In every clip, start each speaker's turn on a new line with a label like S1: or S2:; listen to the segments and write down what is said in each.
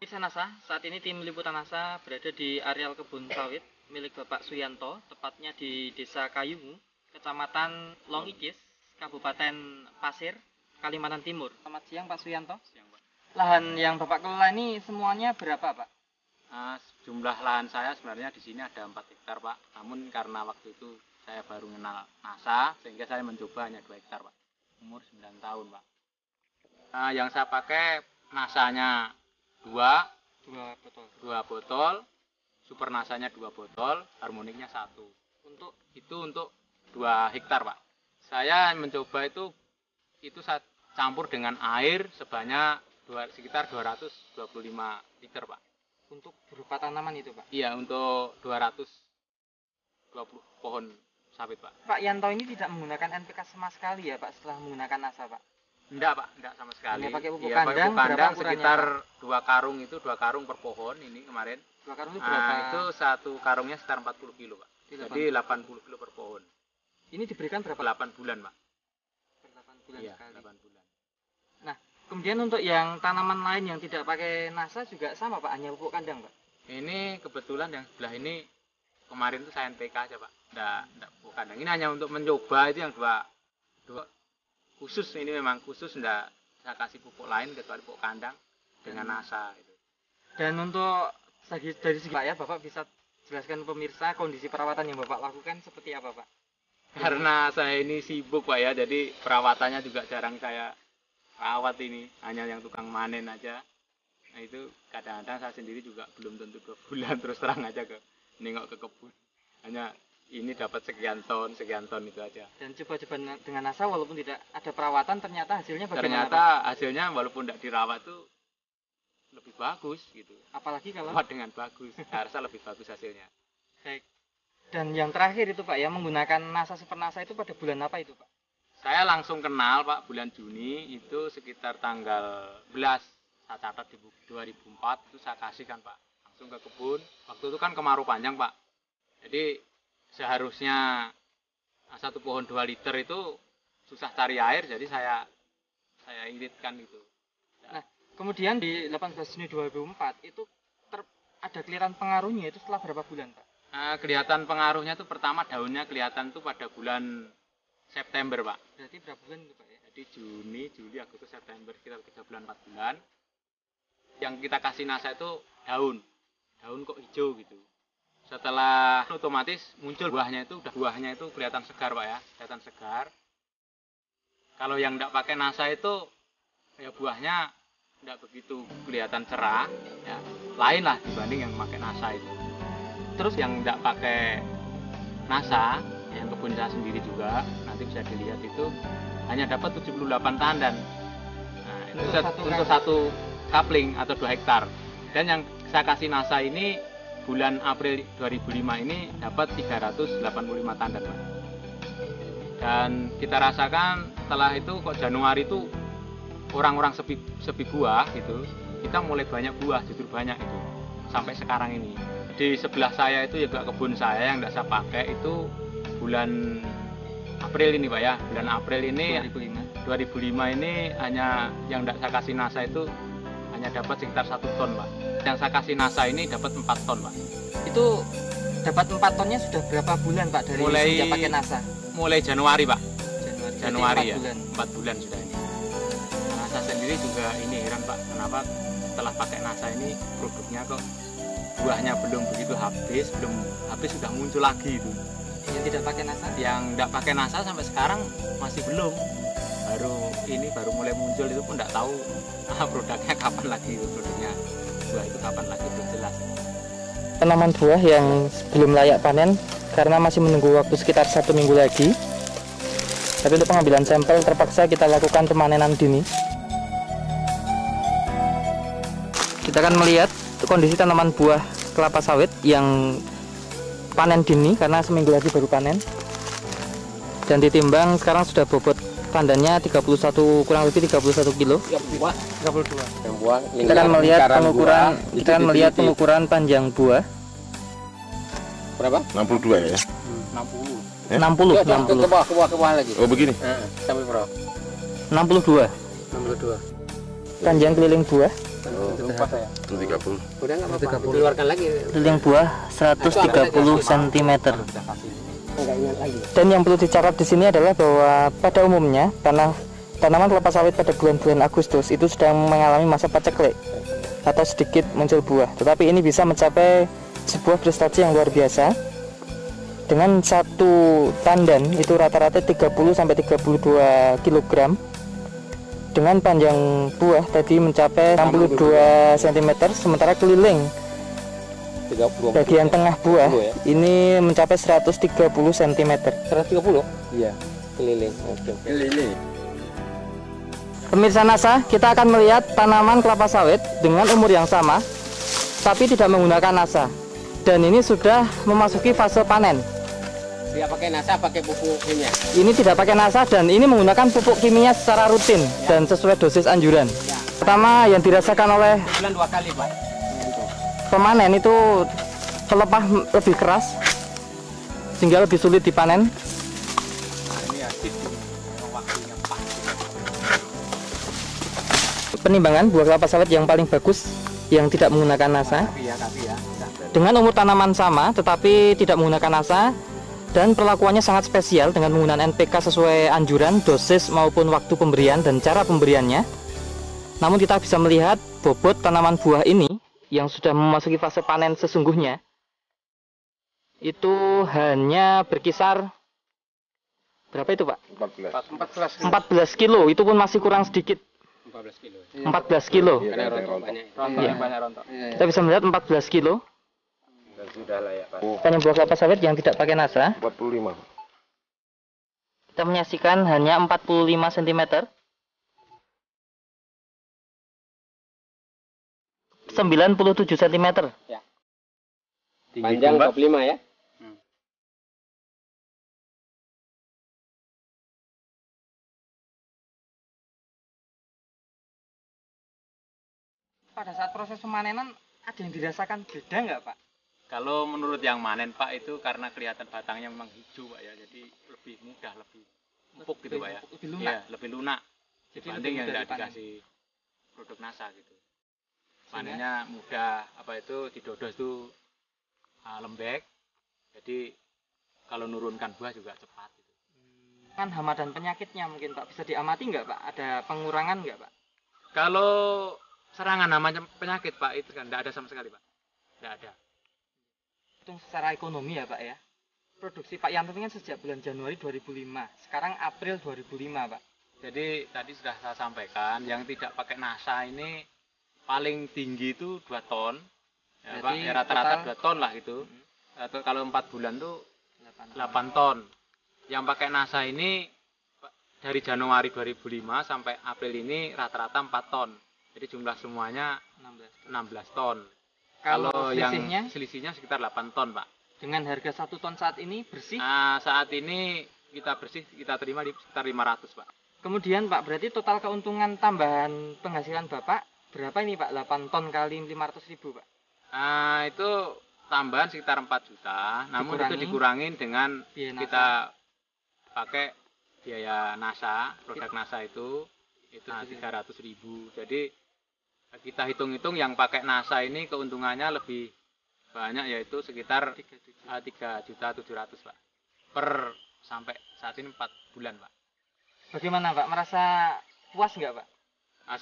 S1: Pemirsa NASA, saat ini tim liputan NASA berada di areal kebun sawit milik Bapak Suyanto, tepatnya di Desa Kayungu, Kecamatan Longikis, Kabupaten Pasir, Kalimantan Timur. Selamat siang Pak Suyanto.
S2: Siang, Pak.
S1: Lahan yang Bapak kelola ini semuanya berapa Pak?
S2: Jumlah lahan saya sebenarnya di sini ada 4 hektar Pak. Namun karena waktu itu saya baru kenal NASA, sehingga saya mencoba hanya 2 hektar Pak. Umur 9 tahun Pak. Yang saya pakai NASA-nya 2 botol, super NASA-nya 2 botol, harmoniknya 1. Untuk 2 hektar Pak. Saya mencoba itu saya campur dengan air sebanyak sekitar 225 liter Pak.
S1: Untuk berupa tanaman itu Pak?
S2: Iya, untuk 220 pohon sawit Pak.
S1: Pak Yanto ini tidak menggunakan NPK sama sekali ya Pak setelah menggunakan NASA Pak?
S2: Enggak Pak, enggak sama sekali.
S1: Hanya pakai pupuk
S2: pakai
S1: kandang,
S2: pupuk kandang sekitar
S1: Pak?
S2: 2 karung itu 2 karung per pohon ini kemarin.
S1: 2 karung itu berapa?
S2: Itu satu karungnya sekitar 40 kilo Pak. Jadi 80 kilo per pohon.
S1: Ini diberikan berapa?
S2: 8 bulan Pak.
S1: Per 8 bulan
S2: Iya,
S1: sekali.
S2: 8 bulan.
S1: Nah, kemudian untuk yang tanaman lain yang tidak pakai NASA juga sama Pak, hanya pupuk kandang Pak?
S2: Ini kebetulan yang sebelah ini kemarin itu saya NPK aja Pak. Enggak pupuk kandang. Ini hanya untuk mencoba itu yang dua khusus, ini memang khusus, enggak saya kasih pupuk lain kecuali pupuk kandang dengan NASA itu.
S1: Dan untuk dari segi Pak ya, Bapak bisa jelaskan pemirsa kondisi perawatan yang Bapak lakukan seperti apa Pak?
S2: Karena saya ini sibuk Pak ya, jadi perawatannya juga jarang saya rawat ini, hanya yang tukang manen aja. Nah itu kadang-kadang saya sendiri juga belum tentu ke bulan terus terang aja nengok ke kebun. Hanya ini dapat sekian ton itu aja. Dan
S1: coba dengan NASA walaupun tidak ada perawatan ternyata hasilnya bagaimana?
S2: Ternyata hasilnya walaupun tidak dirawat tuh lebih bagus gitu.
S1: Apalagi kalau
S2: dengan bagus, saya rasa lebih bagus hasilnya.
S1: Baik. Dan yang terakhir itu Pak ya, menggunakan NASA Super NASA itu pada bulan apa itu Pak?
S2: Saya langsung kenal Pak, bulan Juni itu sekitar tanggal 11. Saya catat di 2004 itu saya kasihkan Pak. Langsung ke kebun. Waktu itu kan kemarau panjang Pak. Jadi seharusnya 1 pohon 2 liter itu susah cari air, jadi saya iritkan itu.
S1: Nah, kemudian di 18 Juni 2004 itu ada kelihatan pengaruhnya itu setelah berapa bulan Pak?
S2: Kelihatan pengaruhnya itu pertama daunnya kelihatan itu pada bulan September Pak.
S1: Berarti berapa bulan itu Pak ya?
S2: Jadi Juni, Juli, Agustus, September, sekitar 3 bulan 4 bulan. Yang kita kasih NASA itu daun kok hijau gitu. Setelah otomatis muncul buahnya itu kelihatan segar Pak ya, kelihatan segar. Kalau yang tidak pakai NASA itu ya buahnya tidak begitu kelihatan cerah ya, lain lah dibanding yang pakai NASA itu. Terus yang tidak pakai NASA, yang kebun saya sendiri juga nanti bisa dilihat itu hanya dapat 78 tandan. Nah, itu untuk satu kapling atau 2 hektar. Dan yang saya kasih NASA ini bulan April 2005 ini dapat 385 tandan Pak. Dan kita rasakan setelah itu kok Januari itu orang-orang sepi buah gitu, kita mulai banyak buah, justru banyak itu sampai sekarang ini. Di sebelah saya itu juga kebun saya yang tidak saya pakai itu bulan April ini Pak ya, bulan April ini 2005 ini hanya yang tidak saya kasih NASA itu hanya dapat sekitar 1 ton Pak. Yang saya kasih NASA ini dapat 4 ton Pak.
S1: Itu dapat 4 tonnya sudah berapa bulan Pak dari sejak pakai NASA?
S2: Mulai Januari Pak. Januari
S1: 4
S2: ya,
S1: bulan.
S2: 4 bulan sudah ini. NASA sendiri juga ini heran Pak, kenapa setelah pakai NASA ini produknya kok buahnya belum begitu habis sudah muncul lagi itu.
S1: Yang tidak pakai NASA?
S2: Yang tidak pakai NASA sampai sekarang masih belum. Baru mulai muncul itu pun tidak tahu produknya kapan lagi, produknya buah itu kapan lagi, belum jelas.
S1: Tanaman buah yang belum layak panen karena masih menunggu waktu sekitar 1 minggu lagi. Tapi untuk pengambilan sampel terpaksa kita lakukan pemanenan dini. Kita akan melihat kondisi tanaman buah kelapa sawit yang panen dini karena seminggu lagi baru panen. Dan ditimbang sekarang sudah bobot tandannya kurang lebih 31 kilo. 32. Kita akan melihat pengukuran panjang buah.
S3: Berapa?
S4: 62 ya?
S1: 60.
S3: Ke bawah lagi.
S4: Oh begini?
S3: Sampai berapa?
S1: 62.
S3: 62.
S1: Panjang keliling buah
S4: 130.
S3: Udah nggak apa-apa, keluarkan lagi.
S1: Keliling buah 130 cm.
S3: Nggak ingat lagi.
S1: Dan yang perlu dicatat di sini adalah bahwa pada umumnya tanaman kelapa sawit pada bulan-bulan Agustus itu sedang mengalami masa paceklik atau sedikit muncul buah. Tetapi ini bisa mencapai sebuah prestasi yang luar biasa. Dengan satu tandan itu rata-rata 30 sampai 32 kg. Dengan panjang buah tadi mencapai 62 cm, sementara keliling
S3: 30.
S1: bagian tengah buah
S3: ya?
S1: ini mencapai 130 cm.
S3: 130? Iya. Keliling. Oke.
S4: Keliling.
S1: Pemirsa NASA, kita akan melihat tanaman kelapa sawit dengan umur yang sama, tapi tidak menggunakan NASA. Dan ini sudah memasuki fase panen.
S3: Dia pakai NASA, pakai pupuk kimia.
S1: Ini tidak pakai NASA dan ini menggunakan pupuk kimia secara rutin dan sesuai dosis anjuran. Pertama yang dirasakan oleh
S3: Bulan 2 kali, Pak.
S1: pemanen itu pelepah lebih keras sehingga lebih sulit dipanen. Penimbangan buah kelapa sawit yang paling bagus yang tidak menggunakan NASA dengan umur tanaman sama tetapi tidak menggunakan NASA, dan perlakuannya sangat spesial dengan menggunakan NPK sesuai anjuran, dosis maupun waktu pemberian dan cara pemberiannya. Namun kita bisa melihat bobot tanaman buah ini yang sudah memasuki fase panen sesungguhnya itu hanya berkisar berapa itu Pak? 14 kilo, itu pun masih kurang sedikit.
S3: 14 kilo.
S1: 14 kilo.
S3: Karena rontok banyak.
S1: Iya.
S2: Banyak rontok.
S1: Kita bisa melihat 14 kilo.
S4: Dan sudah layak, Pak.
S1: Panen buah kelapa sawit yang tidak pakai NASA.
S4: 45.
S1: Kita menyaksikan hanya 45 cm. 97 cm.
S3: Ya. Panjang 45 ya.
S1: Pada saat proses pemanenan ada yang dirasakan beda nggak Pak?
S2: Kalau menurut yang manen Pak itu karena kelihatan batangnya memang hijau Pak ya, jadi lebih mudah, lebih empuk gitu Pak ya.
S1: Lebih lunak.
S2: Iya, lebih lunak
S1: Jadi
S2: dibanding
S1: lebih
S2: yang
S1: mudah
S2: tidak
S1: dipanen.
S2: dikasih produk NASA gitu. Panennya mudah, apa itu didodos itu lembek. Jadi kalau nurunkan buah juga cepat gitu.
S1: Kan hama dan penyakitnya mungkin Pak bisa diamati nggak Pak? Ada pengurangan nggak Pak?
S2: Kalau serangan namanya penyakit Pak itu kan tidak ada sama sekali Pak. Tidak ada.
S1: Hitung secara ekonomi ya Pak ya. Produksi Pak Yanto ini kan sejak bulan Januari 2005. Sekarang April 2005 Pak.
S2: Jadi tadi sudah saya sampaikan yang tidak pakai NASA ini paling tinggi itu 2 ton. Ya, Pak,
S1: Jadi
S2: ya rata-rata
S1: total-
S2: 2 ton lah gitu. Atau kalau 4 bulan tuh 8 ton. Yang pakai NASA ini dari Januari 2005 sampai April ini rata-rata 4 ton. Jadi jumlah semuanya 16 ton. Kalau yang selisihnya sekitar 8 ton, Pak.
S1: Dengan harga 1 ton saat ini bersih.
S2: Nah, saat ini kita terima di sekitar 500, Pak.
S1: Kemudian Pak, berarti total keuntungan tambahan penghasilan Bapak berapa ini Pak? 8 ton kali 500.000 Pak.
S2: Nah, itu tambahan sekitar 4 juta. Namun itu dikurangin dengan
S1: Biaya NASA.
S2: kita pakai biaya NASA, produk NASA itu 300.000. Jadi kita hitung-hitung yang pakai NASA ini keuntungannya lebih banyak, yaitu sekitar 3.700.000 Pak. Per sampai saat ini 4 bulan Pak.
S1: Bagaimana Pak? Merasa puas nggak Pak?
S2: Nah,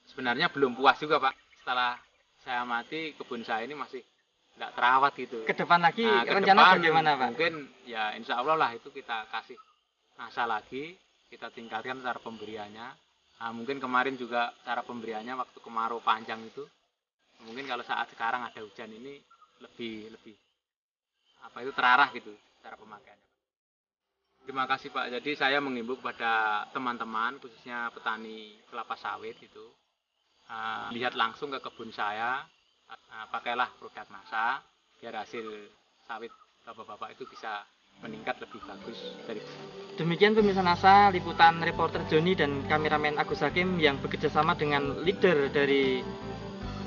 S2: sebenarnya belum puas juga Pak. Setelah saya amati kebun saya ini masih tidak terawat gitu.
S1: Ke depan lagi
S2: Nah, ke
S1: rencana
S2: depan
S1: bagaimana Pak?
S2: Mungkin ya insya Allah lah itu kita kasih NASA lagi, kita tingkatkan cara pemberiannya. Nah, mungkin kemarin juga cara pemberiannya waktu kemarau panjang itu, mungkin kalau saat sekarang ada hujan ini lebih terarah gitu cara pemakaiannya. Terima kasih Pak. Jadi saya menghimbau kepada teman-teman khususnya petani kelapa sawit itu lihat langsung ke kebun saya, pakailah produk NASA biar hasil sawit bapak-bapak itu bisa meningkat lebih bagus dari.
S1: Demikian pemirsa NASA, liputan reporter Joni dan kameramen Agus Hakim yang bekerjasama dengan leader dari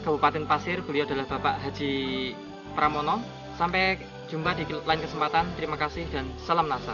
S1: Kabupaten Pasir. Beliau adalah Bapak Haji Pramono. Sampai jumpa di lain kesempatan. Terima kasih dan salam NASA.